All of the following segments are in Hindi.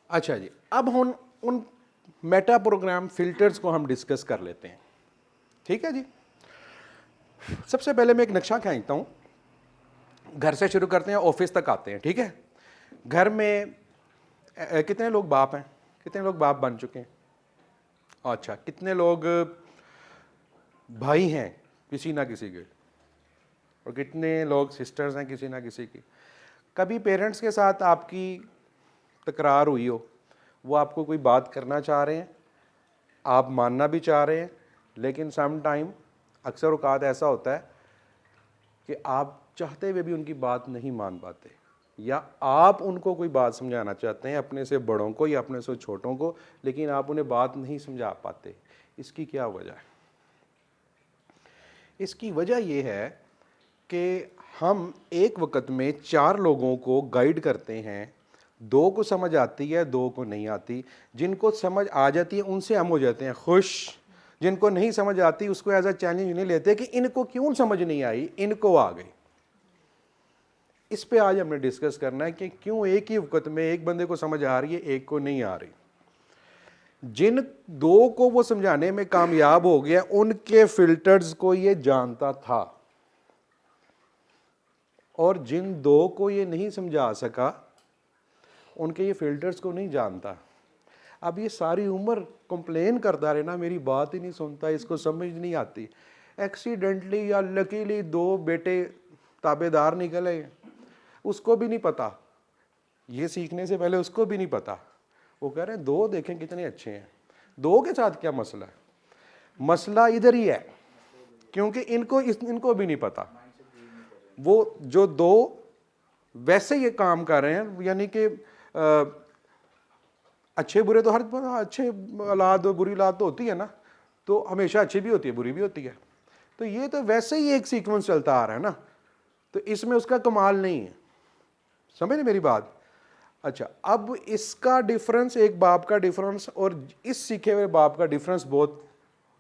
अच्छा जी, अब हम उन मेटा प्रोग्राम फिल्टर्स को हम डिस्कस कर लेते हैं। ठीक है जी, सबसे पहले मैं एक नक्शा खींचता हूँ, घर से शुरू करते हैं, ऑफिस तक आते हैं। ठीक है, घर में कितने लोग बाप हैं, कितने लोग बाप बन चुके हैं? अच्छा, कितने लोग भाई हैं किसी ना किसी के, और कितने लोग सिस्टर्स हैं किसी ना किसी की? कभी पेरेंट्स के साथ आपकी तकरार हुई हो, वो आपको कोई बात करना चाह रहे हैं, आप मानना भी चाह रहे हैं, लेकिन सम टाइम अक्सर औकात ऐसा होता है कि आप चाहते हुए भी उनकी बात नहीं मान पाते, या आप उनको कोई बात समझाना चाहते हैं, अपने से बड़ों को या अपने से छोटों को, लेकिन आप उन्हें बात नहीं समझा पाते। इसकी क्या वजह है? इसकी वजह यह है कि हम एक वक्त में 4 लोगों को गाइड करते हैं, 2 को समझ आती है, 2 को नहीं आती। जिनको समझ आ जाती है उनसे हम हो जाते हैं खुश, जिनको नहीं समझ आती उसको एज अ चैलेंज नहीं लेते कि इनको क्यों समझ नहीं आई, इनको आ गई। इस पे आज हमने डिस्कस करना है कि क्यों एक ही वक्त में एक बंदे को समझ आ रही है, एक को नहीं आ रही। जिन 2 को वो समझाने में कामयाब हो गया, उनके फिल्टर्स को ये जानता था, और जिन 2 को ये नहीं समझा सका, उनके ये फिल्टर्स को नहीं जानता। अब ये सारी उम्र कंप्लेन करता रहे ना, मेरी बात ही नहीं सुनता, इसको समझ नहीं आती। एक्सीडेंटली या लकीली 2 बेटे ताबेदार निकले, उसको भी नहीं पता, ये सीखने से पहले उसको भी नहीं पता। वो कह रहे हैं 2 देखें कितने अच्छे हैं। 2 के साथ क्या मसला है? मसला इधर ही है, क्योंकि इनको भी नहीं पता। वो जो 2 वैसे ये काम कर रहे हैं, यानी कि अच्छे बुरे तो हर अच्छे औलाद और बुरी औलाद तो होती है ना, तो हमेशा अच्छी भी होती है बुरी भी होती है। तो ये तो वैसे ही एक सीक्वेंस चलता आ रहा है ना, तो इसमें उसका कमाल नहीं है। समझ मेरी बात? अच्छा, अब इसका डिफरेंस, एक बाप का डिफरेंस और इस सीखे हुए बाप का डिफरेंस बहुत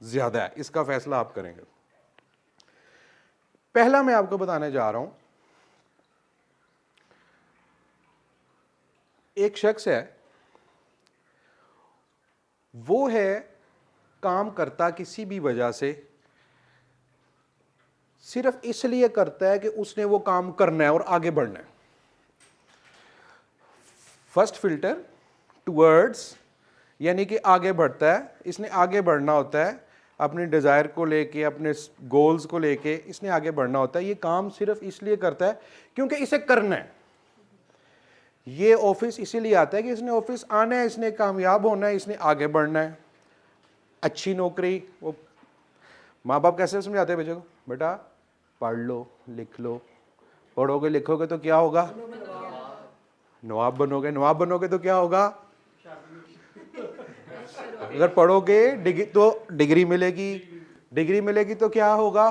ज्यादा है। इसका फैसला आप करेंगे। पहला मैं आपको बताने जा रहा हूं, एक शख्स है, वो है काम करता किसी भी वजह से, सिर्फ इसलिए करता है कि उसने वो काम करना है और आगे बढ़ना है। फर्स्ट फिल्टर टुवर्ड्स, यानी कि आगे बढ़ता है, इसने आगे बढ़ना होता है, अपने डिज़ायर को लेके, अपने गोल्स को लेके इसने आगे बढ़ना होता है। ये काम सिर्फ इसलिए करता है क्योंकि इसे करना है। ये ऑफिस इसीलिए आता है कि इसने ऑफिस आना है, इसने कामयाब होना है, इसने आगे बढ़ना है। अच्छी नौकरी, वो माँ बाप कैसे समझाते हैं बच्चों को, बेटा पढ़ लो लिख लो, पढ़ोगे लिखोगे तो क्या होगा, नवाब बनोगे, नवाब बनोगे तो क्या होगा, अगर पढ़ोगे तो डिग्री मिलेगी, डिग्री मिलेगी तो क्या होगा,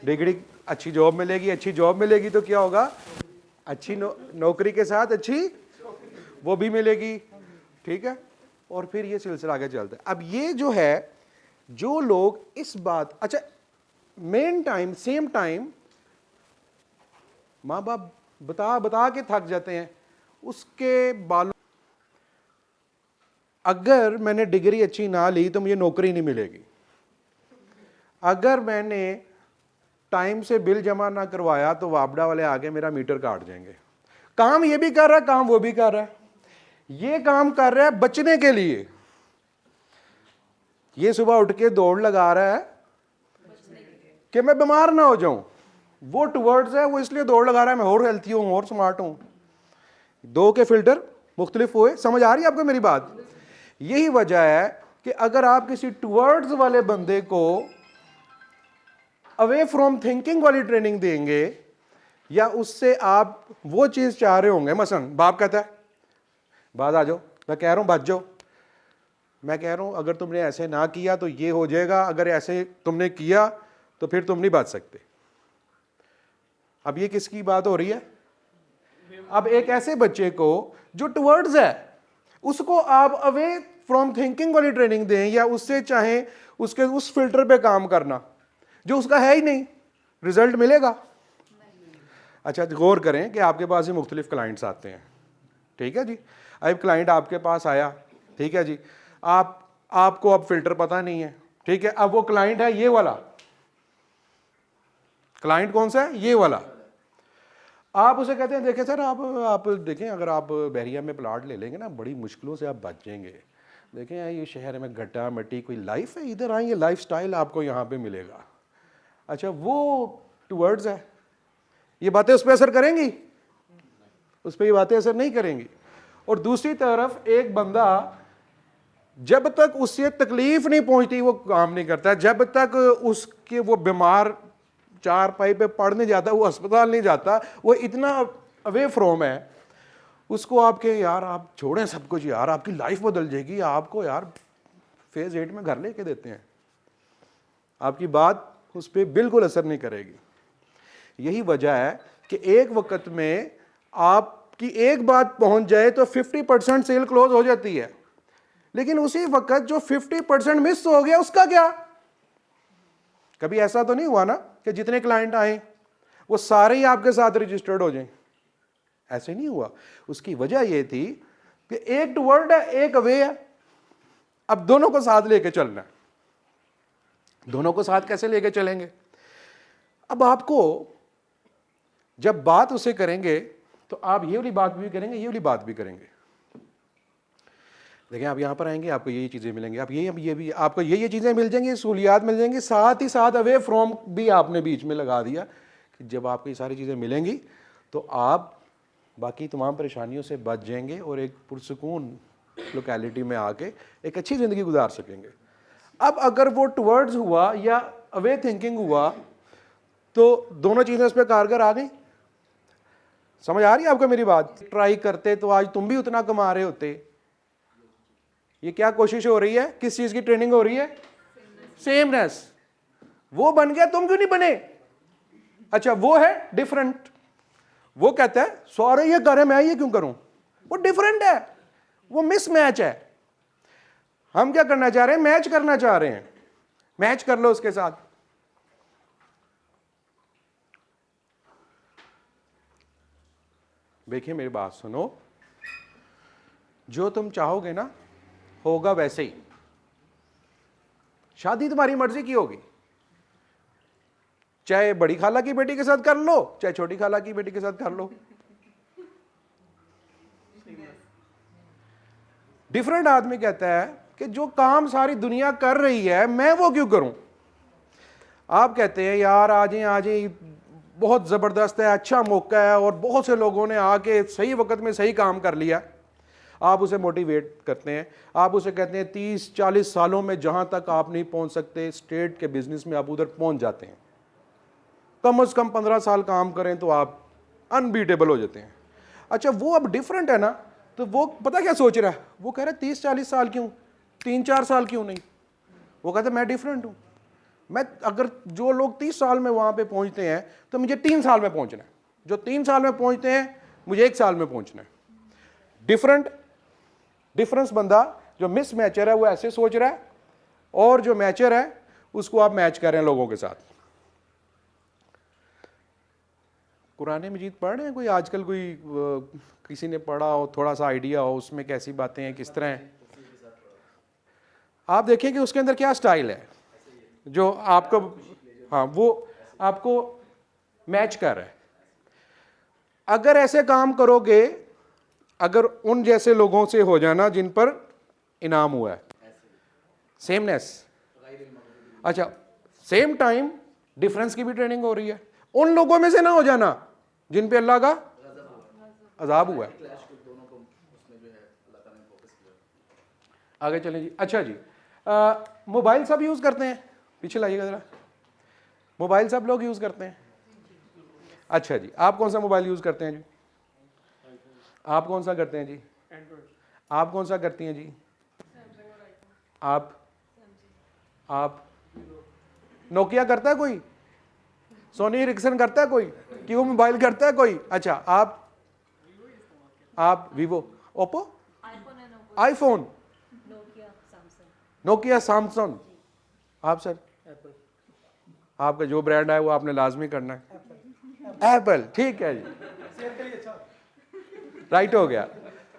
डिग्री अच्छी जॉब मिलेगी, अच्छी जॉब मिलेगी तो क्या होगा, अच्छी नौकरी के साथ अच्छी वो भी मिलेगी। ठीक है, और फिर ये सिलसिला आगे चलता है। अब ये जो है, जो लोग इस बात, अच्छा मेन टाइम सेम टाइम माँ बाप बता बता के थक जाते हैं, उसके बालों, अगर मैंने डिग्री अच्छी ना ली तो मुझे नौकरी नहीं मिलेगी, अगर मैंने टाइम से बिल जमा ना करवाया तो वापडा वाले आगे मेरा मीटर काट जाएंगे। काम ये भी कर रहा है, काम वो भी कर रहा है। ये काम कर रहा है बचने के लिए, ये सुबह उठ के दौड़ लगा रहा है कि मैं बीमार ना हो जाऊं, वो टुवर्ड्स है, वो इसलिए दौड़ लगा रहा है मैं और हेल्थी हूं और स्मार्ट हूं। 2 के फिल्टर मुख्तलिफ हुए। समझ आ रही है आपको मेरी बात? यही वजह है कि अगर आप किसी टुवर्ड्स वाले बंदे को अवे फ्रॉम थिंकिंग वाली ट्रेनिंग देंगे, या उससे आप वो चीज चाह रहे होंगे, मसलन बाप कहता है बात आ जाओ, मैं कह रहा हूं बच जाओ, मैं कह रहा हूं अगर तुमने ऐसे ना किया तो ये हो जाएगा, अगर ऐसे तुमने किया तो फिर तुम नहीं बच सकते। अब ये किसकी बात हो रही है? अब एक ऐसे बच्चे को जो टुवर्ड्स है, उसको आप अवे फ्रॉम थिंकिंग वाली ट्रेनिंग दें, या उससे चाहे उसके उस फिल्टर पे काम करना जो उसका है ही नहीं, रिजल्ट मिलेगा? अच्छा गौर करें कि आपके पास ही मुख्तलिफ क्लाइंट्स आते हैं, ठीक है जी। अब क्लाइंट आपके पास आया, ठीक है जी, आपको अब फिल्टर पता नहीं है, ठीक है, अब वो क्लाइंट है ये वाला, क्लाइंट कौन सा है, ये वाला। आप उसे कहते हैं देखें सर आप देखें अगर आप बहरिया में प्लाट ले लेंगे ना बड़ी मुश्किलों से आप बच जाएंगे, देखें ये शहर में गड्ढा मिट्टी कोई लाइफ है, इधर आएंगे लाइफ स्टाइल आपको यहाँ पे मिलेगा। अच्छा वो टूवर्ड्स है, ये बातें उस पर असर करेंगी, उस पर ये बातें असर नहीं करेंगी। और दूसरी तरफ एक बंदा जब तक उससे तकलीफ नहीं पहुंचती वो काम नहीं करता, जब तक उसके वो बीमार चार पाई पे पड़ने जाता, वो अस्पताल नहीं जाता, वो इतना अवे फ्रॉम है, उसको आप कहें यार आप छोड़ें सब कुछ यार आपकी लाइफ बदल जाएगी, आपको यार फेज 8 में घर लेके देते हैं, आपकी बात उस पर बिल्कुल असर नहीं करेगी। यही वजह है कि एक वक्त में आपकी एक बात पहुंच जाए तो 50% सेल क्लोज हो जाती है, लेकिन उसी वक्त जो 50% मिस हो गया उसका क्या? कभी ऐसा तो नहीं हुआ ना कि जितने क्लाइंट आए वो सारे ही आपके साथ रजिस्टर्ड हो जाएं? ऐसे नहीं हुआ। उसकी वजह यह थी कि एक टुवर्ड है एक अवे है, अब दोनों को साथ लेके चलना है। दोनों को साथ कैसे लेके चलेंगे? अब आपको जब बात उसे करेंगे तो आप ये वाली बात भी करेंगे, ये वाली बात भी करेंगे। देखिए आप यहाँ पर आएंगे आपको ये चीज़ें मिलेंगी, आप ये भी आपको ये चीज़ें मिल जाएंगी, सहूलियात मिल जाएंगी, साथ ही साथ अवे फ्रॉम भी आपने बीच में लगा दिया कि जब आपको ये सारी चीज़ें मिलेंगी तो आप बाकी तमाम परेशानियों से बच जाएंगे और एक पुरसुकून लोकेलिटी में आके एक अच्छी ज़िंदगी गुजार सकेंगे। अब अगर वो टुवर्ड्स हुआ या अवे थिंकिंग हुआ तो दोनों चीज़ें उस पर कारगर आ गई। समझ आ रही है आपको मेरी बात? ट्राई करते तो आज तुम भी उतना कमा रहे होते। ये क्या कोशिश हो रही है, किस चीज की ट्रेनिंग हो रही है? सेमनेस। वो बन गया, तुम क्यों नहीं बने? अच्छा वो है डिफरेंट, वो कहता है सॉरी ये करे मैं ये क्यों करूं, वो डिफरेंट है, वो मिसमैच है। हम क्या करना चाह रहे हैं? मैच करना चाह रहे हैं। मैच कर लो उसके साथ। देखिए मेरी बात सुनो, जो तुम चाहोगे ना होगा वैसे ही। शादी तुम्हारी मर्जी की होगी, चाहे बड़ी खाला की बेटी के साथ कर लो चाहे छोटी खाला की बेटी के साथ कर लो। डिफरेंट आदमी कहता है कि जो काम सारी दुनिया कर रही है मैं वो क्यों करूं। आप कहते हैं यार आज ही बहुत जबरदस्त है, अच्छा मौका है और बहुत से लोगों ने आके सही वक्त में सही काम कर लिया। आप उसे मोटिवेट करते हैं, आप उसे कहते हैं 30-40 सालों में जहां तक आप नहीं पहुंच सकते स्टेट के बिजनेस में आप उधर पहुंच जाते हैं। कम से कम 15 साल काम करें तो आप अनबीटेबल हो जाते हैं। अच्छा वो अब डिफरेंट है ना, तो वो पता क्या सोच रहा है? वो कह रहा है 30-40 साल क्यों, 3-4 साल क्यों नहीं? वो कहता है मैं डिफरेंट हूं, मैं अगर जो लोग 30 साल में वहां पे पहुंचते हैं तो मुझे 3 साल में पहुंचना है, जो 3 साल में पहुंचते हैं मुझे 1 साल में पहुंचना है। डिफरेंस बंदा जो मिस मैचर है वो ऐसे सोच रहा है, और जो मैचर है उसको आप मैच कर रहे हैं लोगों के साथ। कुरान मजीद पढ़ रहे हैं कोई आजकल? कोई किसी ने पढ़ा हो, थोड़ा सा आइडिया हो उसमें कैसी बातें हैं, किस तरह हैं? आप देखें कि उसके अंदर क्या स्टाइल है जो आपको, हाँ वो आपको मैच कर रहा है। अगर ऐसे काम करोगे, अगर उन जैसे लोगों से हो जाना जिन पर इनाम हुआ है, सेमनेस। अच्छा सेम टाइम डिफरेंस की भी ट्रेनिंग हो रही है। उन लोगों में से ना हो जाना जिन पे अल्लाह का अजाब हुआ है। आगे चलें जी। अच्छा जी, मोबाइल सब यूज करते हैं? पीछे लाइएगा जरा। मोबाइल सब लोग यूज करते हैं? अच्छा जी, आप कौन सा मोबाइल यूज करते हैं जी? आप कौन सा करते हैं जी? आप कौन सा करती हैं जी? आप नोकिया करता है कोई? सोनी एरिक्सन करता है कोई? क्यू मोबाइल करता है कोई? अच्छा आप Vivo, Oppo, iPhone, Nokia, Samsung. आप सर? आपका जो ब्रांड है वो आपने लाजमी करना है। एप्पल, ठीक है जी, राइट हो गया।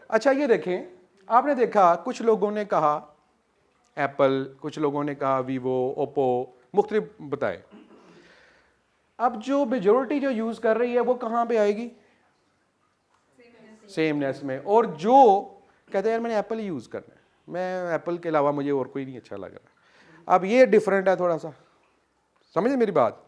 अच्छा ये देखें, आपने देखा कुछ लोगों ने कहा एप्पल, कुछ लोगों ने कहा वीवो, ओप्पो, मुख्तलिफ बताए। अब जो मेजोरिटी जो यूज कर रही है वो कहाँ पे आएगी? सेमनेस में। और जो कहते हैं यार मैंने एप्पल यूज करना है, मैं एप्पल के अलावा मुझे और कोई नहीं अच्छा लग रहा। अब ये डिफरेंट है थोड़ा सा, समझे मेरी बात?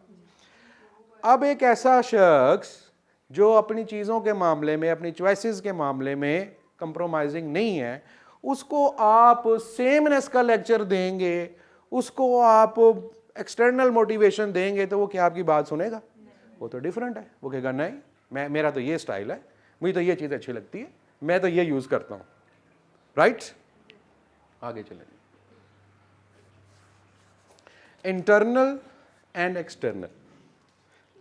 अब एक ऐसा शख्स जो अपनी चीज़ों के मामले में, अपनी चॉइसेस के मामले में कंप्रोमाइजिंग नहीं है, उसको आप सेमनेस का लेक्चर देंगे, उसको आप एक्सटर्नल मोटिवेशन देंगे, तो वो क्या आपकी बात सुनेगा? वो तो डिफरेंट है। वो कहेगा नहीं, मेरा तो ये स्टाइल है, मुझे तो ये चीज़ अच्छी लगती है, मैं तो ये यूज़ करता हूँ। राइट? आगे चलेंगे। Internal and external.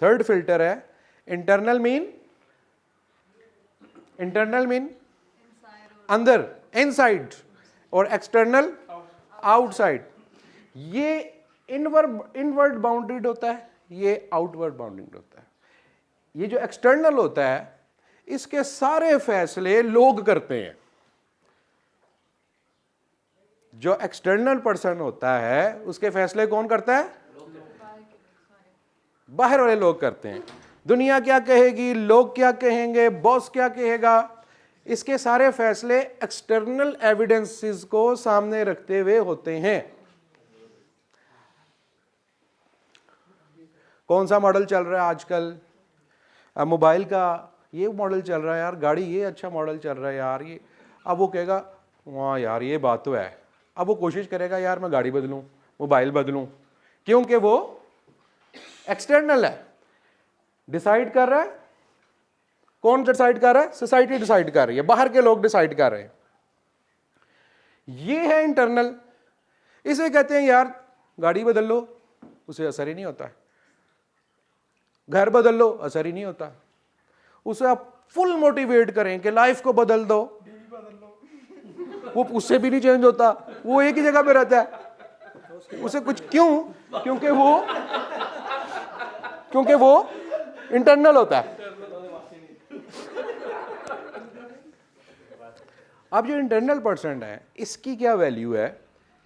Third filter है इंटरनल मीन अंदर, इनसाइड, और एक्सटर्नल आउटसाइड। ये इनवर्ड बाउंड्रीड होता है, ये आउटवर्ड बाउंड्रीड होता है। ये जो एक्सटर्नल होता है इसके सारे फैसले लोग करते हैं। जो एक्सटर्नल पर्सन होता है उसके फैसले कौन करता है? बाहर वाले लोग करते हैं। दुनिया क्या कहेगी, लोग क्या कहेंगे, बॉस क्या कहेगा, इसके सारे फैसले एक्सटर्नल एविडेंसेस को सामने रखते हुए होते हैं। कौन सा मॉडल चल रहा है आजकल? मोबाइल का ये मॉडल चल रहा है यार, गाड़ी ये अच्छा मॉडल चल रहा है यार ये। अब वो कहेगा वाह यार ये बात तो है। अब वो कोशिश करेगा यार मैं गाड़ी बदलूं, मोबाइल बदलूं, क्योंकि वो एक्सटर्नल है। डिसाइड कर रहा है कौन? डिसाइड कर रहा है? सोसाइटी डिसाइड कर रही है, बाहर के लोग डिसाइड कर रहे हैं। ये है इंटरनल। इसे कहते हैं यार गाड़ी बदल लो, उसे असर ही नहीं होता है। घर बदल लो, असर ही नहीं होता। उसे आप फुल मोटिवेट करें कि लाइफ को बदल दो, वो उससे भी नहीं चेंज होता, वो एक ही जगह पे रहता है। उसे कुछ क्यों? क्योंकि वो इंटरनल होता है। अब जो इंटरनल पर्सन है इसकी क्या वैल्यू है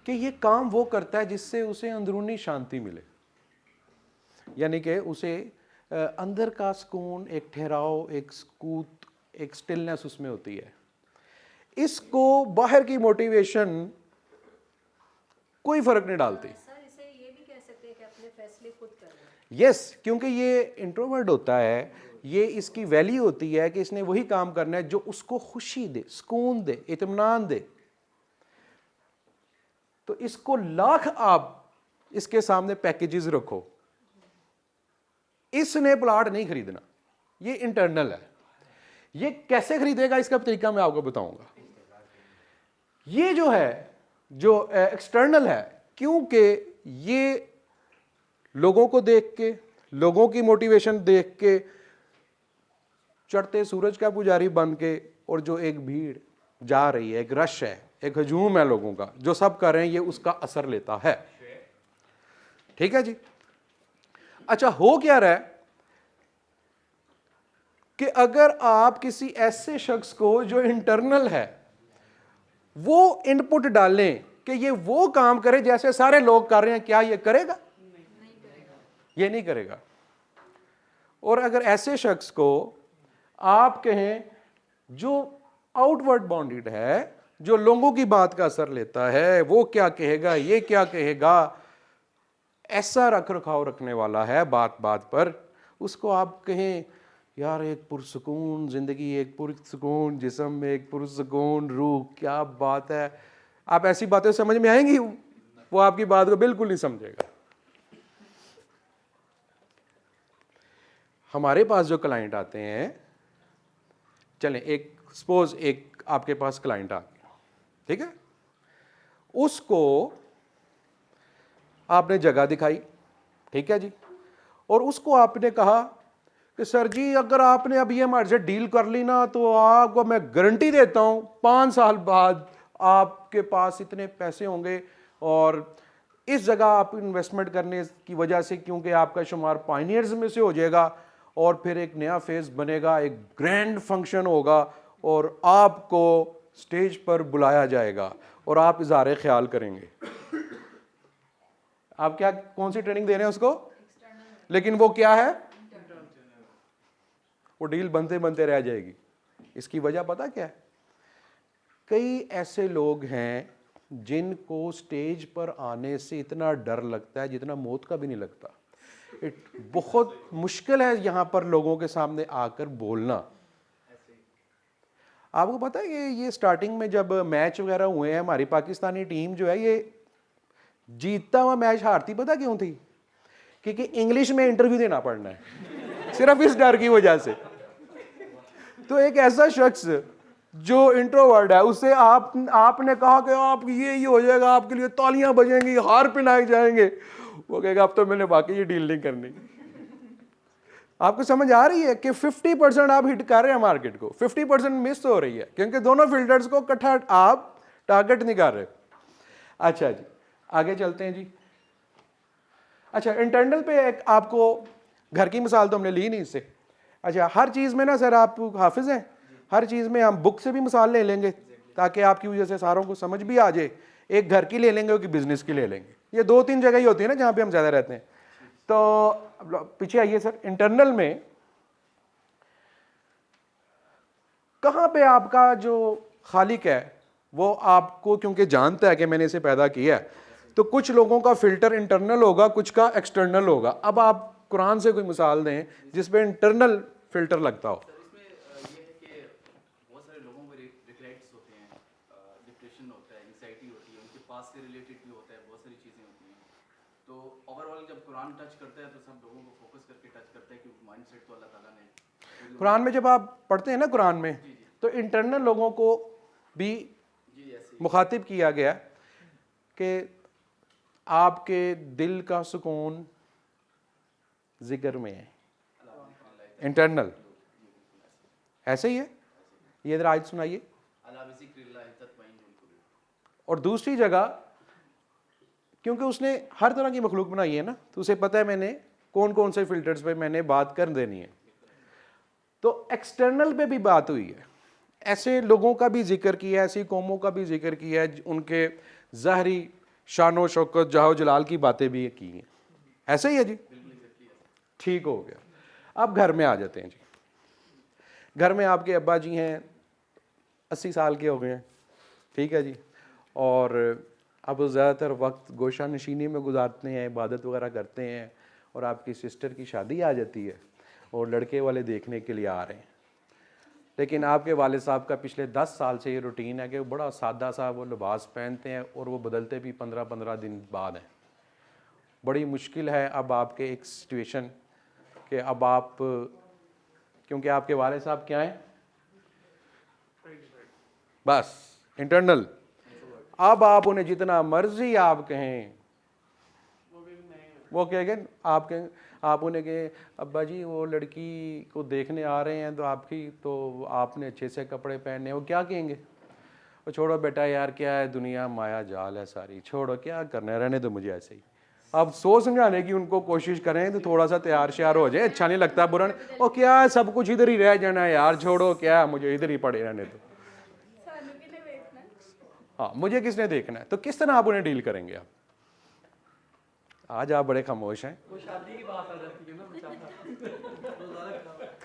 कि ये काम वो करता है जिससे उसे अंदरूनी शांति मिले, यानी कि उसे अंदर का सुकून, एक ठहराव, एक सुकूत, एक स्टिलनेस उसमें होती है। इसको बाहर की मोटिवेशन कोई फर्क नहीं डालती। सर इसे ये भी कह सकते हैं कि अपने फैसले खुद करना। यस, क्योंकि ये इंट्रोवर्ट होता है, ये इसकी वैल्यू होती है कि इसने वही काम करना है जो उसको खुशी दे, सुकून दे, इत्मीनान दे। तो इसको लाख आप इसके सामने पैकेजेस रखो, इसने प्लॉट नहीं खरीदना। ये इंटरनल है। ये कैसे खरीदेगा इसका तरीका मैं आपको बताऊंगा। ये जो है, जो एक्सटर्नल है, क्योंकि ये लोगों को देख के, लोगों की मोटिवेशन देख के, चढ़ते सूरज का पुजारी बन के, और जो एक भीड़ जा रही है, एक रश है, एक हजूम है लोगों का, जो सब कर रहे हैं, ये उसका असर लेता है। ठीक है जी। अच्छा, हो क्या रहा है कि अगर आप किसी ऐसे शख्स को जो इंटरनल है वो इनपुट डालें कि ये वो काम करे जैसे सारे लोग कर रहे हैं, क्या ये करेगा? नहीं करेगा। ये नहीं करेगा। और अगर ऐसे शख्स को आप कहें जो आउटवर्ड बाउंडेड है, जो लोगों की बात का असर लेता है, वो क्या कहेगा, ये क्या कहेगा, ऐसा रख रखाव रखने वाला है बात बात पर, उसको आप कहें यार एक पुरसुकून जिंदगी, एक पुरसुकून जिस्म, एक पुरसुकून रूह, क्या बात है। आप ऐसी बातें समझ में आएंगी? वो आपकी बात को बिल्कुल नहीं समझेगा। हमारे पास जो क्लाइंट आते हैं, चलें एक सपोज एक आपके पास क्लाइंट आ गया, ठीक है, उसको आपने जगह दिखाई, ठीक है जी, और उसको आपने कहा कि सर जी अगर आपने अब ये हमारे से डील कर ली ना तो आपको मैं गारंटी देता हूं 5 साल बाद आपके पास इतने पैसे होंगे, और इस जगह आप इन्वेस्टमेंट करने की वजह से, क्योंकि आपका शुमार पायनियर्स में से हो जाएगा, और फिर एक नया फेज बनेगा, एक ग्रैंड फंक्शन होगा, और आपको स्टेज पर बुलाया जाएगा और आप इज़हार ख्याल करेंगे। आप क्या कौन सी ट्रेनिंग दे रहे हैं उसको, लेकिन वो क्या है, वो डील बनते बनते रह जाएगी। इसकी वजह पता क्या है? कई ऐसे लोग हैं जिनको स्टेज पर आने से इतना डर लगता है जितना मौत का भी नहीं लगता। बहुत मुश्किल है यहाँ पर लोगों के सामने आकर बोलना। आपको पता है ये स्टार्टिंग में जब मैच वगैरह हुए हैं, हमारी पाकिस्तानी टीम जो है ये जीतता हुआ मैच हारती पता क्यों थी? क्योंकि इंग्लिश में इंटरव्यू देना पड़ना है, सिर्फ इस डर की वजह से। तो एक ऐसा शख्स जो इंट्रोवर्ट है, उससे आपने कहा कि आप ये हो जाएगा, आपके लिए तालियां बजेंगी, हार पिनाए जाएंगे, वो कहेगा अब तो मैंने बाकी ये डील नहीं करनी। आपको समझ आ रही है कि 50% आप हिट कर रहे हैं मार्केट को, 50% मिस हो रही है, क्योंकि दोनों फिल्टर्स को इकट्ठा आप टारगेट नहीं कर रहे। अच्छा जी, आगे चलते हैं जी। अच्छा, इंटरनल पे एक आपको घर की मिसाल तो हमने ली नहीं इससे। अच्छा, हर चीज़ में ना सर आप हाफिज हैं, हर चीज़ में हम बुक से भी मिसाल ले लेंगे ताकि आपकी वजह से सारों को समझ भी आ जाए। एक घर की ले लेंगे कि बिजनेस की ले लेंगे, ये 2-3 जगह ही होती है ना जहाँ पे हम ज़्यादा रहते हैं। तो पीछे आइए सर, इंटरनल में कहाँ पे आपका जो खालिक है वो आपको क्योंकि जानता है कि मैंने इसे पैदा किया है, तो कुछ लोगों का फिल्टर इंटरनल होगा, कुछ का एक्सटर्नल होगा। अब आप कुरान से कोई मिसाल दें जिसपे इंटरनल फिल्टर लगता हो। इसमें ये है कि बहुत सारे लोगों को रिग्रेट्स होते हैं, डिप्रेशन होता है, एंग्जाइटी होती है, उनके पास से रिलेटेड भी होता है, बहुत सारी चीज़ें होती हैं। तो ओवरऑल जब कुरान टच करता है तो सब लोगों को फोकस करके टच करता है कि माइंडसेट तो अल्लाह ताला ने कुरान में जब आप पढ़ते हैं ना कुरान में, तो इंटरनल लोगों को भी मुखातिब किया गया कि आपके दिल का सुकून जिक्र में है, इंटरनल ऐसे ही है। ये इधर आयत सुनाइए। और दूसरी जगह, क्योंकि उसने हर तरह की मखलूक बनाई है ना, तो उसे पता है मैंने कौन कौन से फिल्टर्स पे मैंने बात कर देनी है। तो एक्सटर्नल पे भी बात हुई है, ऐसे लोगों का भी जिक्र किया है, ऐसी कौमों का भी जिक्र किया है, उनके ज़ाहरी शानो शौकत जाहो जलाल की बातें भी की हैं। ऐसे ही है जी, ठीक हो गया। अब घर में आ जाते हैं जी। घर में आपके अब्बा जी हैं, 80 साल के हो गए हैं, ठीक है जी, और अब वो ज़्यादातर वक्त गोशा नशीनी में गुजारते हैं, इबादत वगैरह करते हैं, और आपकी सिस्टर की शादी आ जाती है और लड़के वाले देखने के लिए आ रहे हैं। लेकिन आपके वाले साहब का पिछले 10 साल से ये रूटीन है कि वो बड़ा सादा सा वो लिबास पहनते हैं और वो बदलते भी 15-15 दिन बाद हैं। बड़ी मुश्किल है अब आपके एक सिचुएशन कि अब आप, क्योंकि आपके वाले साहब क्या हैं, बस इंटरनल। अब आप उन्हें जितना मर्जी आप कहें, वो कहेंगे आप उन्हें कहें अब्बा जी वो लड़की को देखने आ रहे हैं तो आपकी, तो आपने अच्छे से कपड़े पहने, वो क्या कहेंगे, वो छोड़ो बेटा यार क्या है दुनिया माया जाल है सारी, छोड़ो क्या करना है, रहने दो मुझे ऐसे ही। आप सोच समझाने की उनको कोशिश करें तो थोड़ा सा तैयार श्यार हो जाए, अच्छा नहीं लगता बुरा नहीं, और क्या सब कुछ इधर ही रह जाना है यार, छोड़ो क्या मुझे इधर ही पड़े रहने दो। हाँ, मुझे किसने देखना है। तो किस तरह आप उन्हें डील करेंगे? आप आज आप बड़े खामोश हैं। वो शादी की बात आ जाती है ना,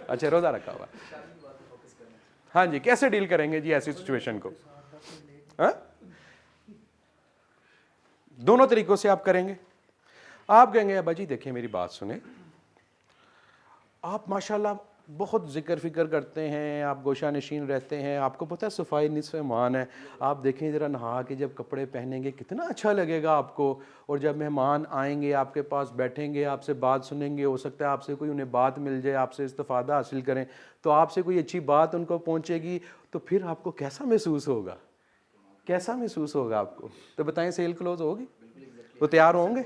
अच्छा, रोजा रखा हुआ। हाँ जी, कैसे डील करेंगे जी ऐसी सिचुएशन को? हाँ? दोनों तरीकों से आप करेंगे। आप कहेंगे अब्बा जी देखिए मेरी बात सुने, आप माशाल्लाह बहुत जिक्र फिक्र करते हैं, आप गोशा नशीन रहते हैं, आपको पता है सफाई निस्फ़ ईमान है, आप देखें ज़रा नहा के जब कपड़े पहनेंगे कितना अच्छा लगेगा आपको, और जब मेहमान आएंगे आपके पास बैठेंगे, आपसे बात सुनेंगे, हो सकता है आपसे कोई उन्हें बात मिल जाए, आपसे इस्तिफ़ादा हासिल करें, तो आपसे कोई अच्छी बात उनको पहुँचेगी, तो फिर आपको कैसा महसूस होगा, कैसा महसूस होगा आपको? तो बताएं, सेल क्लोज होगी? तो तैयार होंगे,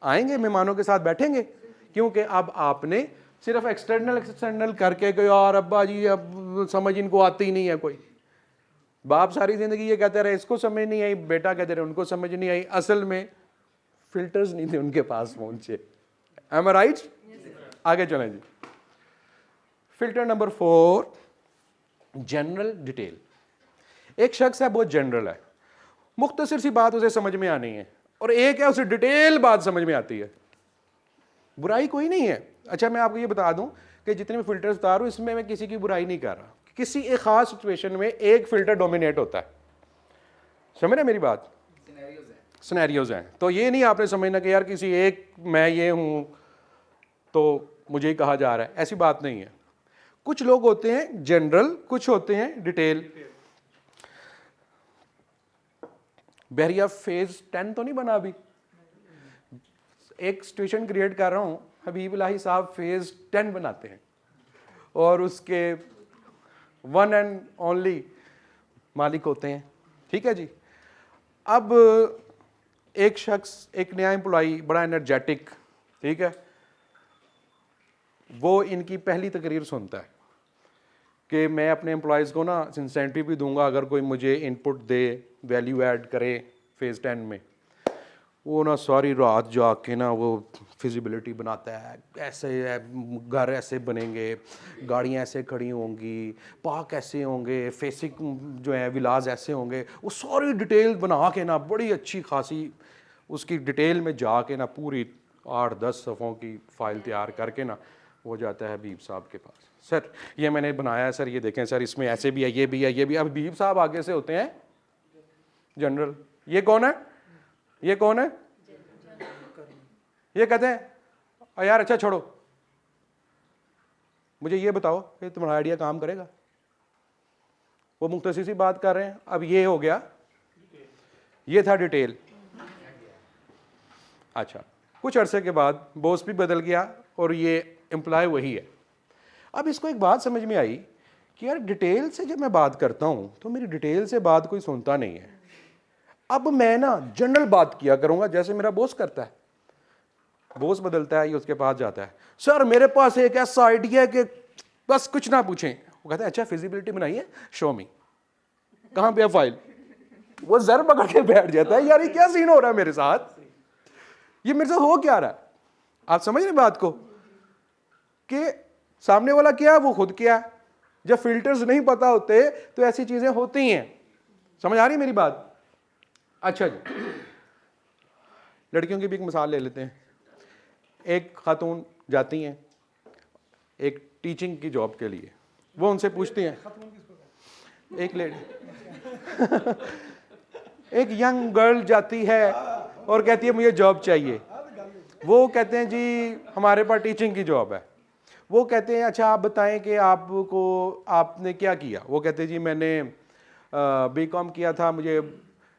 आएंगे मेहमानों के साथ बैठेंगे, क्योंकि अब आपने सिर्फ एक्सटर्नल करके कोई और अब्बा जी अब समझ इनको आती ही नहीं है। कोई बाप सारी ज़िंदगी ये कहते रहे इसको समझ नहीं आई, बेटा कहते रहे उनको समझ नहीं आई, असल में फिल्टर्स नहीं थे उनके पास पहुंचे। Am I right? आगे चलें जी। Filter number 4, general, detail. एक शख्स है बहुत जनरल है, मुख्तसर सी बात उसे समझ में आनी है, और एक है उसे डिटेल बात समझ में आती है। बुराई कोई नहीं है। अच्छा मैं आपको ये बता दूं कि जितने भी फिल्टर्स बता रहा हूं इसमें मैं किसी की बुराई नहीं कर रहा, किसी एक खास सिचुएशन में एक फिल्टर डोमिनेट होता है। समझ रहे मेरी बात? सिनेरियोज हैं। तो ये नहीं आपने समझना कि यार किसी एक मैं ये हूं तो मुझे ही कहा जा रहा है, ऐसी बात नहीं है। कुछ लोग होते हैं जनरल, कुछ होते हैं डिटेल। बहरिया फेज 10 तो नहीं बना अभी, एक सिचुएशन क्रिएट कर रहा हूं, हबीब इलाही साहब फेज 10 बनाते हैं और उसके वन एंड ओनली मालिक होते हैं। ठीक है जी। अब एक शख्स, एक नया एम्प्लॉई, बड़ा एनर्जेटिक, ठीक है, वो इनकी पहली तकरीर सुनता है कि मैं अपने एम्प्लॉयज़ को ना इंसेंटिव भी दूंगा अगर कोई मुझे इनपुट दे, वैल्यू ऐड करे फेज़ 10 में। वो ना सारी रात जाके ना वो फिजिबिलिटी बनाता है, ऐसे घर ऐसे बनेंगे, गाड़ियाँ ऐसे खड़ी होंगी, पार्क ऐसे होंगे, फेसिक जो है विलाज ऐसे होंगे, वो सारी डिटेल बना के ना बड़ी अच्छी खासी उसकी डिटेल में जाके ना पूरी 8-10 सफ़ों की फ़ाइल तैयार करके ना वो जाता है हबीब साहब के पास। सर ये मैंने बनाया है सर, ये देखें सर, इसमें ऐसे भी है, ये भी है, ये भी। अब हबीब साहब आगे से होते हैं जनरल। ये कौन है? ये कौन है? ये कहते हैं यार अच्छा छोड़ो, मुझे ये बताओ कि तुम्हारा आइडिया काम करेगा। वो मुख्तसर सी बात कर रहे हैं। अब ये हो गया, ये था डिटेल। अच्छा कुछ अरसे के बाद बॉस भी बदल गया और ये एम्प्लॉय वही है। अब इसको एक बात समझ में आई कि यार डिटेल से जब मैं बात करता हूँ तो मेरी डिटेल से बात कोई सुनता नहीं है। अब मैं ना जनरल बात किया करूँगा जैसे मेरा बॉस करता है। बॉस बदलता है, ये उसके पास जाता है, सर मेरे पास एक ऐसा आइडिया है कि बस कुछ ना पूछें। वो कहता है अच्छा फिजिबिलिटी बनाई है, शो मी, कहाँ पे है फाइल? वो जर पकड़ के बैठ जाता है, यार ये क्या सीन हो रहा है मेरे साथ, ये मेरे साथ हो क्या रहा है? आप समझ रहे बात को कि सामने वाला क्या है, वो खुद क्या है। जब फिल्टर्स नहीं पता होते तो ऐसी चीजें होती हैं। समझ आ रही है मेरी बात? अच्छा जी, लड़कियों की भी एक मिसाल ले लेते हैं। एक खातून जाती हैं एक टीचिंग की जॉब के लिए, वो उनसे पूछती हैं, एक लेडी एक यंग गर्ल जाती है और कहती है मुझे जॉब चाहिए। वो कहते हैं जी हमारे पास टीचिंग की जॉब है। वो कहते हैं अच्छा आप बताएं कि आपने क्या किया। वो कहते हैं जी मैंने बीकॉम किया था, मुझे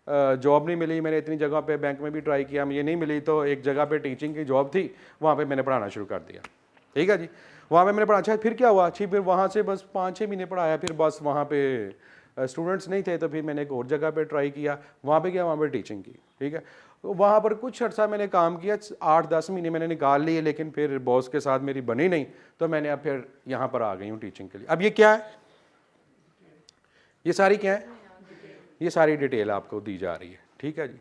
जॉब नहीं मिली, मैंने इतनी जगह पे बैंक में भी ट्राई किया, मुझे नहीं मिली, तो एक जगह पे टीचिंग की जॉब थी, वहाँ पे मैंने पढ़ाना शुरू कर दिया। ठीक है जी, वहाँ पे मैंने पढ़ा। अच्छा फिर क्या हुआ? अच्छी, फिर वहाँ से बस 5-6 महीने पढ़ाया, फिर बस वहाँ पे स्टूडेंट्स नहीं थे, तो फिर मैंने एक और जगह पे ट्राई किया, वहाँ पे क्या, वहाँ पे टीचिंग की। ठीक है, तो वहाँ पर कुछ अर्सा मैंने काम किया, 8-10 महीने मैंने निकाल लिए, लेकिन फिर बॉस के साथ मेरी बनी नहीं, तो मैंने अब फिर यहाँ पर आ गई हूँ टीचिंग के लिए। अब ये क्या है? ये सारी क्या है? ये सारी डिटेल आपको दी जा रही है। ठीक है जी,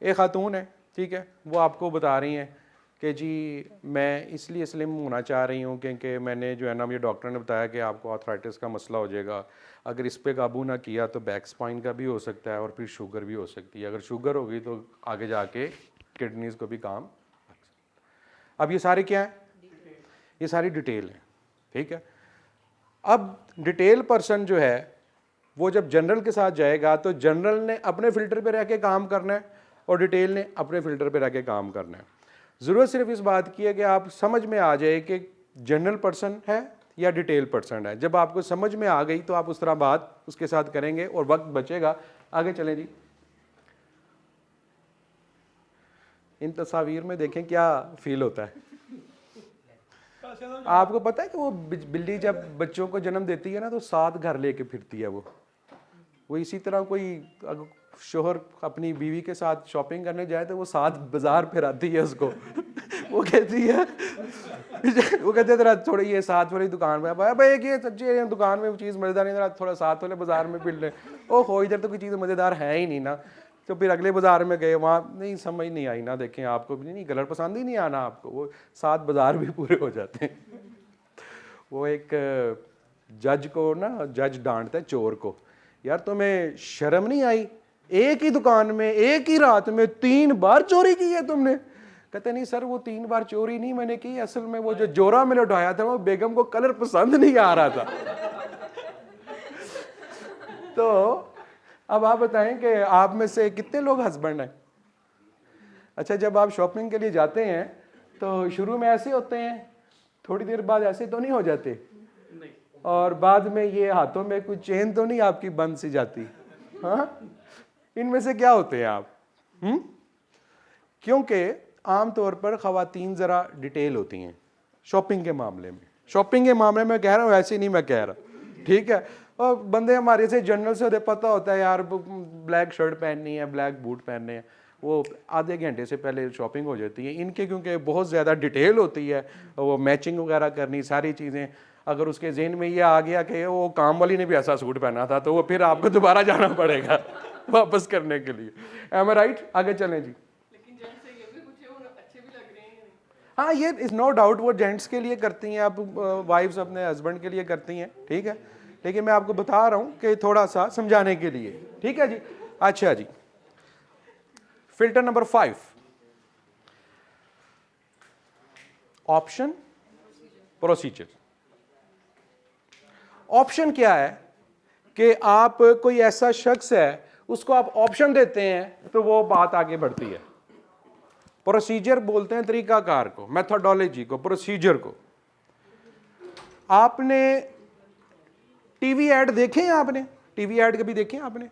एक खातून है, ठीक है, वो आपको बता रही हैं कि जी मैं इसलिए स्लिम होना चाह रही हूँ क्योंकि मैंने जो है ना, मुझे डॉक्टर ने बताया कि आपको आर्थराइटिस का मसला हो जाएगा, अगर इस पे काबू ना किया तो बैक स्पाइन का भी हो सकता है और फिर शुगर भी हो सकती है, अगर शुगर होगी तो आगे जाके किडनीज को भी काम। अब ये सारे क्या है? ये सारी डिटेल है। ठीक है, अब डिटेल पर्सन जो है वो जब जनरल के साथ जाएगा तो जनरल ने अपने फिल्टर पे रह के काम करना है और डिटेल ने अपने फिल्टर पे रह के काम करना है। ज़रूरत सिर्फ इस बात की है कि आप समझ में आ जाए कि जनरल पर्सन है या डिटेल पर्सन है। जब आपको समझ में आ गई तो आप उस तरह बात उसके साथ करेंगे और वक्त बचेगा। आगे चलें जी, इन तस्वीर में देखें क्या फील होता है। आपको पता है कि वो बिल्ली जब बच्चों को जन्म देती है ना तो 7 घर लेके फिरती है। वो इसी तरह कोई शोहर अपनी बीवी के साथ शॉपिंग करने जाए तो वो 7 बाजार फिराती है उसको। वो कहती है तेरा थोड़ी ये 7 वाली दुकान में भाई एक ये सच्ची दुकान में चीज़ मज़ेदार नहीं, थोड़ा 7 वाले बाजार में फिर ले। ओहो इधर तो कोई चीज़ मज़ेदार है ही नहीं ना। तो फिर अगले बाजार में गए, वहाँ नहीं समझ नहीं आई ना। देखें आपको भी नहीं, कलर पसंद ही नहीं आना आपको, वो 7 बाजार भी पूरे हो जाते हैं। वो एक जज को ना, जज डांटता है चोर को, यार तुम्हें शर्म नहीं आई, एक ही दुकान में एक ही रात में 3 बार चोरी की है तुमने? कहते नहीं सर वो 3 बार चोरी नहीं मैंने की, असल में वो जो जोरा मैंने उठाया था वो बेगम को कलर पसंद नहीं आ रहा था। तो अब आप बताएं कि आप में से कितने लोग हस्बैंड हैं? अच्छा, जब आप शॉपिंग के लिए जाते हैं तो शुरू में ऐसे होते हैं, थोड़ी देर बाद ऐसे तो नहीं हो जाते? नहीं। और बाद में ये हाथों में कुछ चेन तो नहीं आपकी बंद सी जाती? हाँ, इनमें से क्या होते हैं आप? क्योंकि आमतौर पर ख़वातीन ज़रा डिटेल होती हैं शॉपिंग के मामले में। शॉपिंग के मामले में कह रहा हूँ, ऐसे नहीं मैं कह रहा, ठीक है। और बंदे हमारे से जनरल से पता होता है यार ब्लैक शर्ट पहननी है, ब्लैक बूट पहनने हैं, वो आधे घंटे से पहले शॉपिंग हो जाती है। इनके क्योंकि बहुत ज़्यादा डिटेल होती है, वो मैचिंग वगैरह करनी, सारी चीज़ें, अगर उसके जहन में ये आ गया कि वो काम वाली ने भी ऐसा सूट पहना था तो वो फिर आपको दोबारा जाना पड़ेगा वापस करने के लिए। M I right? आगे चलें जी। लेकिन जेंट्स से ये भी कुछ है, अच्छे भी लग रहे हैं। हाँ, ये इज़ नो डाउट वो जेंट्स के लिए करती हैं, आप वाइफ्स अपने हस्बैंड के लिए करती हैं, ठीक है, लेकिन मैं आपको बता रहा हूँ कि थोड़ा सा समझाने के लिए, ठीक है जी। अच्छा जी, filter number 5, option procedure. Option क्या है कि आप कोई ऐसा शख्स है उसको आप ऑप्शन देते हैं तो वो बात आगे बढ़ती है। प्रोसीजर बोलते हैं तरीकाकार को, मेथोडोलॉजी को, प्रोसीजर को। आपने टीवी ऐड देखे हैं? आपने टीवी ऐड कभी देखे हैं?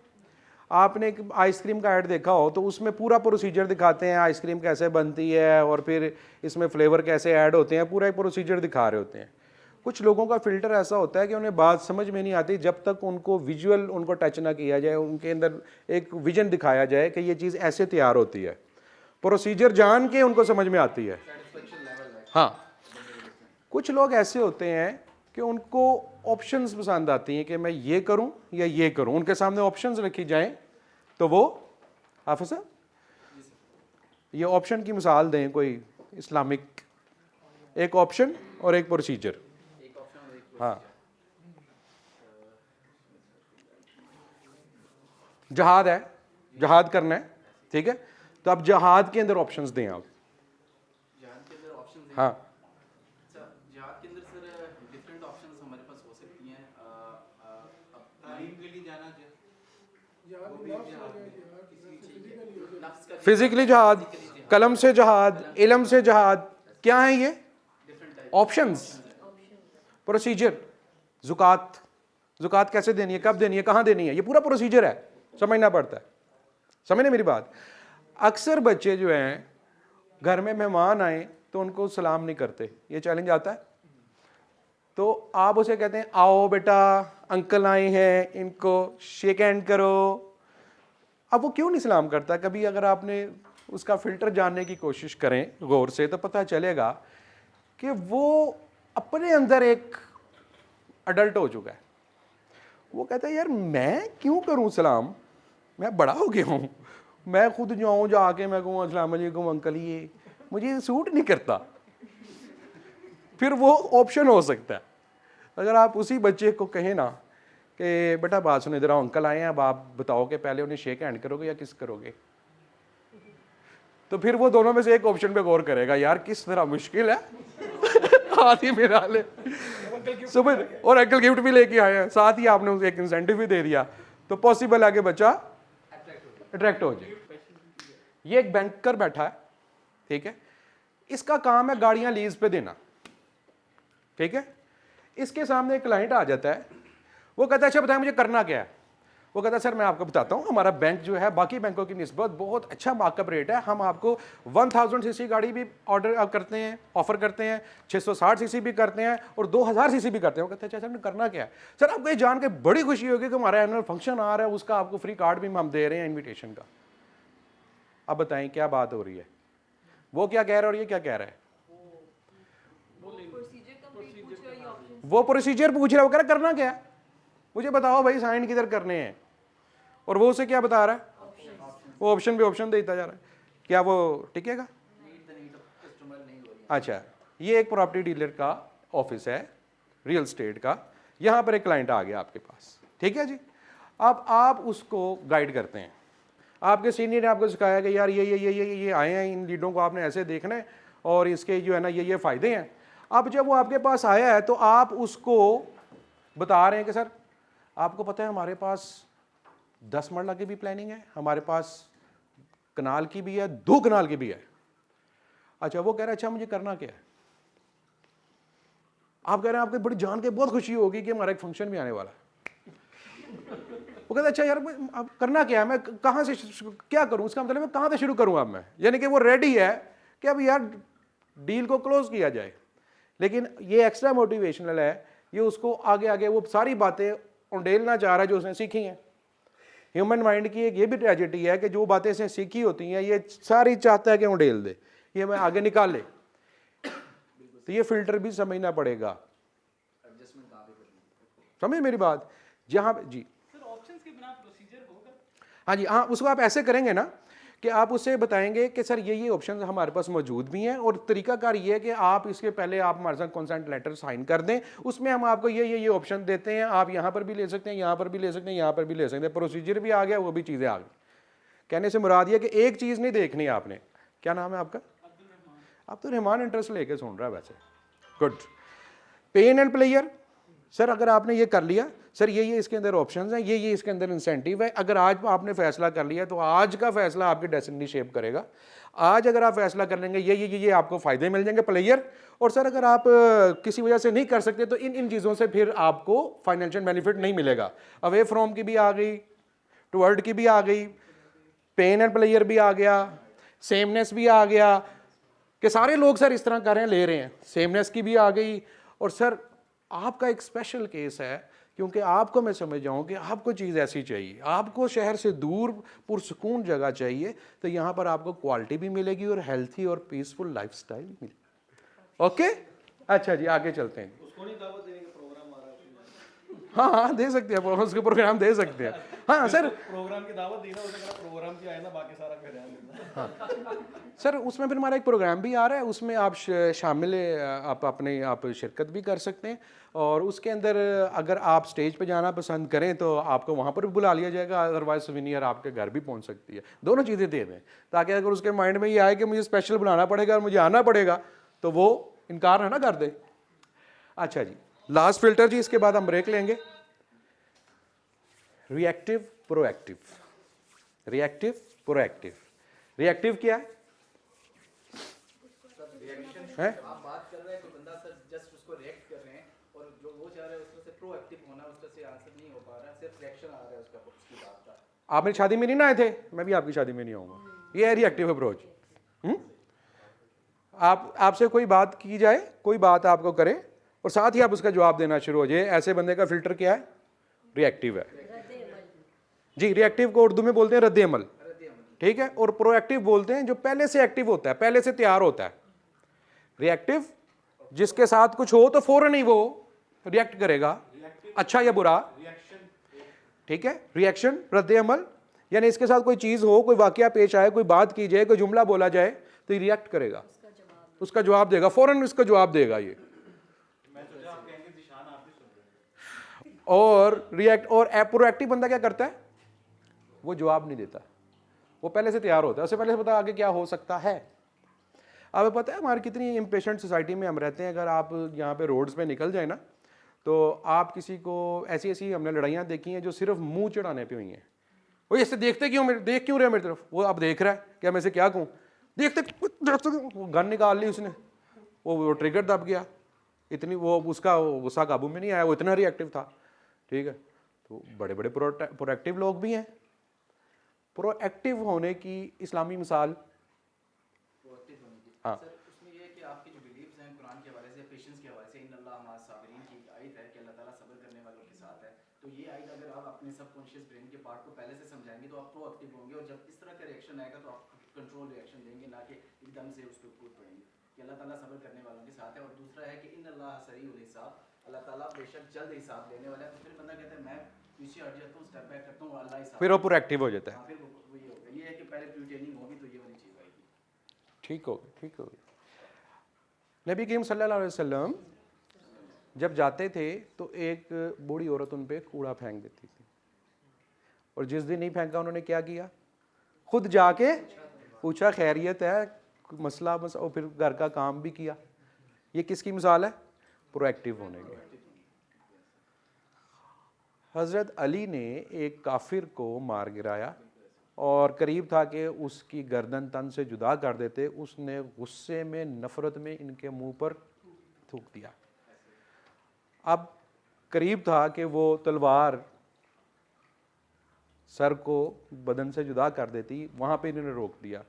आपने एक आइसक्रीम का ऐड देखा हो तो उसमें पूरा प्रोसीजर दिखाते हैं, आइसक्रीम कैसे बनती है और फिर इसमें फ्लेवर कैसे ऐड होते हैं, पूरा एक प्रोसीजर दिखा रहे होते हैं। कुछ लोगों का फिल्टर ऐसा होता है कि उन्हें बात समझ में नहीं आती जब तक उनको विजुअल उनको टच ना किया जाए, उनके अंदर एक विजन दिखाया जाए कि ये चीज़ ऐसे तैयार होती है। प्रोसीजर जान के उनको समझ में आती है। हाँ, कुछ लोग ऐसे होते हैं कि उनको ऑप्शंस पसंद आती हैं कि मैं ये करूं या ये करूं, उनके सामने ऑप्शंस रखी जाएं तो वो, हाफिज़ साहब ये ऑप्शन की मिसाल दें कोई इस्लामिक, एक ऑप्शन और एक प्रोसीजर। हाँ, जहाद है, जहाद करना है, ठीक है, तो अब जहाद के अंदर ऑप्शंस दें आप। जहाद के अंदर ऑप्शंस हैं। हाँ, अच्छा, जहाद के अंदर सर डिफरेंट ऑप्शंस हमारे पास हो सकती हैं। अब तालीम के लिए जाना चाहिए, नफ्स का फिजिकली जहाद, कलम से जहाद, इल्म से जहाद, क्या है ये? ऑप्शंस। प्रोसीजर, ज़ुकात, ज़ुकात कैसे देनी है, कब देनी है, कहाँ देनी है, ये पूरा प्रोसीजर है, समझना पड़ता है। समझने मेरी बात? अक्सर बच्चे जो हैं घर में मेहमान आए तो उनको सलाम नहीं करते, ये चैलेंज आता है, तो आप उसे कहते हैं आओ बेटा अंकल आए हैं, इनको शेक हैंड करो। अब वो क्यों नहीं सलाम करता? कभी अगर आपने उसका फ़िल्टर जानने की कोशिश करें गौर से तो पता चलेगा कि वो अपने अंदर एक अडल्ट हो चुका है। वो कहता है यार मैं क्यों करूं सलाम, मैं बड़ा हो गया हूं, मैं खुद जाऊं जाके मैं कहूँ अस्सलाम वालेकुम अंकल, ये मुझे सूट नहीं करता। फिर वो ऑप्शन हो सकता है। अगर आप उसी बच्चे को कहें ना कि बेटा बात सुनो इधर आओ अंकल आए हैं, अब आप बताओ कि पहले उन्हें शेक हैंड करोगे या किस करोगे, तो फिर वो दोनों में से एक ऑप्शन पे गौर करेगा, यार किस तरह मुश्किल है हाथ ही मेरा ले सुबह, और अंकल गिफ्ट भी लेके आए हैं, साथ ही आपने उसे एक इंसेंटिव भी दे दिया, तो पॉसिबल है कि बच्चा अट्रैक्ट हो जाए। ये एक बैंकर बैठा है, ठीक है, इसका काम है गाड़ियां लीज पे देना, ठीक है। इसके सामने एक क्लाइंट आ जाता है, वो कहता है अच्छा बताएं मुझे करना क्या है। वो कहता है सर मैं आपको बताता हूँ, हमारा बैंक जो है बाकी बैंकों की निस्बत बहुत अच्छा मार्कअप रेट है, हम आपको 1000 सीसी गाड़ी भी ऑर्डर करते हैं, ऑफर करते हैं, 660 सीसी भी करते हैं और 2000 सीसी भी करते हैं। वो कहते हैं अच्छा सर करना क्या है? सर आपको ये जान के बड़ी खुशी होगी कि हमारा एनुअल फंक्शन आ रहा है, उसका आपको फ्री कार्ड भी हम दे रहे हैं इन्विटेशन का। अब बताएं क्या बात हो रही है, वो क्या कह रहा है और ये क्या कह रहा है? वो प्रोसीजर पूछ रहा है, वो कह रहा है करना क्या है, मुझे बताओ भाई साइन किधर करने हैं, और वो उसे क्या बता रहा है? वो ऑप्शन पे ऑप्शन देता जा रहा है। क्या वो टिकेगा? अच्छा, ये एक प्रॉपर्टी डीलर का ऑफिस है, रियल स्टेट का, यहाँ पर एक क्लाइंट आ गया आपके पास, ठीक है जी। अब आप उसको गाइड करते हैं, आपके सीनियर ने आपको सिखाया कि यार ये आए हैं, इन लीडों को आपने ऐसे देखना है और इसके जो है ना ये फ़ायदे हैं। अब जब वो आपके पास आया है तो आप उसको बता रहे हैं कि सर आपको पता है हमारे पास 10 मरला की भी प्लानिंग है, हमारे पास कनाल की भी है, 2 कनाल की भी है। अच्छा, वो कह रहा है अच्छा मुझे करना क्या है? आप कह रहे हैं आपको बड़ी जान के बहुत खुशी होगी कि हमारा एक फंक्शन भी आने वाला है। वो कहता है अच्छा यार अब करना क्या है, मैं कहाँ से क्या करूँ, उसका मतलब मैं कहाँ से शुरू करूँ अब मैं, यानी कि वो रेडी है कि अब यार डील को क्लोज किया जाए। लेकिन ये एक्स्ट्रा मोटिवेशनल है, ये उसको आगे आगे वो सारी बातें उंडेलना चाह रहा है जो उसने सीखी हैं। ह्यूमन माइंड की एक ये भी ट्रेजेडी है कि जो बातें इसने सीखी होती हैं ये सारी चाहता है कि उंडेल दे, ये मैं आगे निकाले। तो ये फिल्टर भी समझना पड़ेगा, समझ मेरी बात। जहाँ जी सर ऑप्शंस के बिना प्रोसीजर होगा? हाँ जी, हाँ उसको आप ऐसे करेंगे ना कि आप उससे बताएंगे कि सर ये ऑप्शन हमारे पास मौजूद भी हैं और तरीकाकार ये है कि आप इसके पहले आप हमारे साथ कंसेंट लेटर साइन कर दें, उसमें हम आपको ये ऑप्शन देते हैं, आप यहाँ पर भी ले सकते हैं, यहाँ पर भी ले सकते हैं, यहाँ पर भी ले सकते हैं। प्रोसीजर भी आ गया, वो भी चीज़ें आ गई। कहने से मुराद ये कि एक चीज़ नहीं देखनी आपने। क्या नाम है आपका? आप तो रहमान इंटरेस्ट लेके सुन रहा है वैसे, good. Pen and player, sir अगर आपने ये कर लिया, सर ये इसके अंदर ऑप्शंस हैं, ये इसके अंदर इंसेंटिव है, अगर आज आपने फैसला कर लिया तो आज का फैसला आपकी डेस्टिनी शेप करेगा। आज अगर आप फैसला कर लेंगे ये आपको फायदे मिल जाएंगे प्लेयर। और सर अगर आप किसी वजह से नहीं कर सकते तो इन चीज़ों से फिर आपको फाइनेंशियल बेनिफिट नहीं मिलेगा। अवे फ्रॉम की भी आ गई, टुवर्ड की भी आ गई, पेन एंड प्लेयर भी आ गया, सेमनेस भी आ गया कि सारे लोग सर इस तरह कर रहे हैं, ले रहे हैं, सेमनेस की भी आ गई। और सर आपका एक स्पेशल केस है क्योंकि आपको मैं समझ जाऊँ कि आपको चीज़ ऐसी चाहिए, आपको शहर से दूर पुरसकून जगह चाहिए, तो यहाँ पर आपको क्वालिटी भी मिलेगी और हेल्थी और पीसफुल लाइफस्टाइल मिलेगी। ओके, अच्छा जी आगे चलते हैं। उसको नहीं दावत देने का प्रोग्राम आ रहा है? हाँ दे सकते हैं, उसके प्रोग्राम दे सकते हैं। हाँ सर प्रोग्राम की दावत दी ना, उसने कहा प्रोग्राम की आए ना, बाकी सारा फिर ध्यान देना। हाँ सर, उसमें फिर हमारा एक प्रोग्राम भी आ रहा है, उसमें आप शामिल आप शिरकत भी कर सकते हैं। और उसके अंदर अगर आप स्टेज पे जाना पसंद करें तो आपको वहाँ पर भी बुला लिया जाएगा, अदरवाइज सुवेनियर आपके घर भी पहुँच सकती है। दोनों चीज़ें दे दें ताकि अगर उसके माइंड में ये आए कि मुझे स्पेशल बुलाना पड़ेगा और मुझे आना पड़ेगा तो वो इनकार है ना कर दे। अच्छा जी, लास्ट फिल्टर जी, इसके बाद हम ब्रेक लेंगे। Reactive proactive, reactive proactive. Reactive क्या है? आप बात कर रहे हैं तो बंदा सर जस्ट उसको रिएक्ट कर रहे हैं और जो वो चाह रहा है उसमें से प्रोएक्टिव होना, उसमें से आंसर नहीं हो पा रहा, सिर्फ रिएक्शन आ रहा है उसका, उसकी बात का। आप मेरी शादी में नहीं ना आए थे, मैं भी आपकी शादी में नहीं आऊँगा। ये है रिएक्टिव अप्रोच। आपसे कोई बात की जाए, कोई बात आपको करे और साथ ही आप उसका जवाब देना शुरू हो जाए, ऐसे बंदे का फिल्टर क्या है? रिएक्टिव है जी। रिएक्टिव को उर्दू में बोलते हैं रद्द अमल, ठीक है। और प्रोएक्टिव बोलते हैं जो पहले से एक्टिव होता है, पहले से तैयार होता है। रिएक्टिव जिसके साथ कुछ हो तो फौरन ही वो रिएक्ट करेगा, अच्छा या बुरा, ठीक है। रिएक्शन रद्द अमल यानी इसके साथ कोई चीज़ हो, कोई वाकया पेश आए, कोई बात की जाए, कोई जुमला बोला जाए तो ये रिएक्ट करेगा, उसका जवाब देगा, फौरन उसका जवाब देगा ये। और रिएक्ट और प्रोएक्टिव बंदा क्या करता है? वो जवाब नहीं देता, वो पहले से तैयार होता है, उससे पहले से पता आगे क्या हो सकता है। अब पता है हमारी कितनी इम्पेशेंट सोसाइटी में हम रहते हैं। अगर आप यहाँ पे रोड्स पे निकल जाए ना तो आप किसी को ऐसी हमने लड़ाइयाँ देखी हैं जो सिर्फ मुंह चढ़ाने पे हुई हैं। वो ऐसे देखते क्यों, देख क्यों रहे मेरी तरफ? वो अब देख रहा है क्या मैं से क्या कहूँ, देखते वो गन निकाल ली उसने, वो ट्रिगर दब गया, इतनी वो उसका गुस्सा काबू में नहीं आया, वो इतना रिएक्टिव था, ठीक है। तो बड़े बड़े प्रोएक्टिव लोग भी हैं। प्रोएक्टिव होने की इस्लामी मिसाल, हाँ सर उसमें ये है कि आपके जो बिलीव्स हैं कुरान के हवाले से, पेशेंस के हवाले से, इन अल्लाह माअस साबिरीन की एक आयत है कि अल्लाह ताला सब्र करने वालों के साथ है। तो ये आयत अगर आप अपने सबकॉन्शियस ब्रेन के पार्ट को पहले से समझाएंगे तो आप प्रोएक्टिव होंगे और जब इस तरह का रिएक्शन आएगा तो आप कंट्रोल रिएक्शन देंगे, ना कि एकदम से उसको कूद पड़ेंगे कि अल्लाह ताला सब्र करने वालों के साथ है। और दूसरा है कि इन अल्लाह सरीउल हिसाब, अल्लाह ताला बेशक जल्द हिसाब लेने वाला है। तो फिर बंदा कहता है मैं पीछे हट जाता हूँ, स्टेप बैक करता हूँ, अल्लाह हिसाब, फिर वो प्रोएक्टिव हो जाता है। फिर वो ये होगा। ये है कि पहले प्री ट्रेनिंग होगी तो ये वाली चीज़ आएगी। ठीक होगी, ठीक होगी। नबी करीम सल्लल्लाहु अलैहि वसल्लम जब जाते थे तो एक बूढ़ी औरत उन पे कूड़ा फेंक देती थी, और जिस दिन नहीं फेंका उन्होंने क्या किया, खुद जाके पूछा खैरियत है, मसला बस, और फिर घर का काम भी किया। ये किसकी मिसाल है? प्रोएक्टिव होने की। हज़रत अली ने एक काफिर को मार गिराया और करीब था कि उसकी गर्दन तन से जुदा कर देते, उसने गुस्से में, नफरत में इनके मुंह पर थूक दिया। अब करीब था कि वो तलवार सर को बदन से जुदा कर देती, वहाँ पे इन्होंने रोक दिया।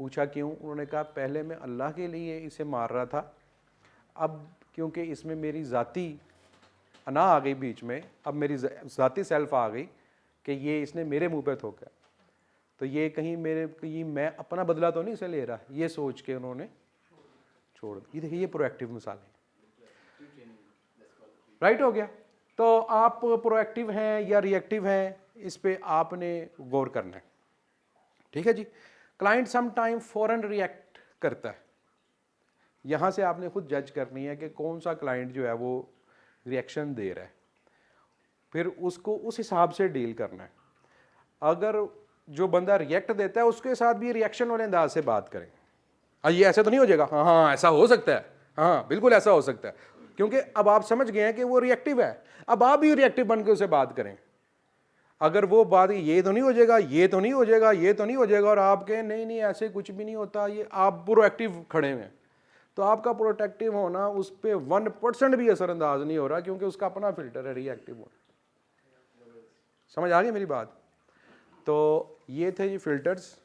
पूछा क्यों? उन्होंने कहा पहले मैं अल्लाह के लिए इसे मार रहा था, अब क्योंकि इसमें मेरी ज़ाती अना आ गई बीच में, अब मेरी ज़ाती सेल्फ आ गई कि ये इसने मेरे मुंह पे थोका, तो ये कहीं मैं अपना बदला तो नहीं इसे ले रहा, ये सोच के उन्होंने छोड़ दी। ये देखिए, ये प्रोएक्टिव मिसाल है। राइट हो गया। तो आप प्रोएक्टिव हैं या रिएक्टिव हैं, इस पे आपने गौर करना है। ठीक है जी। क्लाइंट सम टाइम फौरन रिएक्ट करता है, यहाँ से आपने खुद जज करनी है कि कौन सा क्लाइंट जो है वो रिएक्शन दे रहा है, फिर उसको उस हिसाब से डील करना है। अगर जो बंदा रिएक्ट देता है उसके साथ भी रिएक्शन वाले अंदाज से बात करें। ये ऐसे तो नहीं हो जाएगा, हाँ हाँ ऐसा हो सकता है, हाँ बिल्कुल ऐसा हो सकता है, क्योंकि अब आप समझ गए हैं कि वो रिएक्टिव है। अब आप भी रिएक्टिव बन के उसे बात करें। अगर वो बात ये तो नहीं हो जाएगा, ये तो नहीं हो जाएगा, ये तो नहीं हो जाएगा, और आप कहें नहीं नहीं ऐसे कुछ भी नहीं होता, ये आप प्रोएक्टिव खड़े हैं, तो आपका प्रोटेक्टिव होना उस पर 1% भी असरअंदाज नहीं हो रहा, क्योंकि उसका अपना फिल्टर है रिएक्टिव होना। समझ आ गई मेरी बात? तो ये थे जी फिल्टर्स।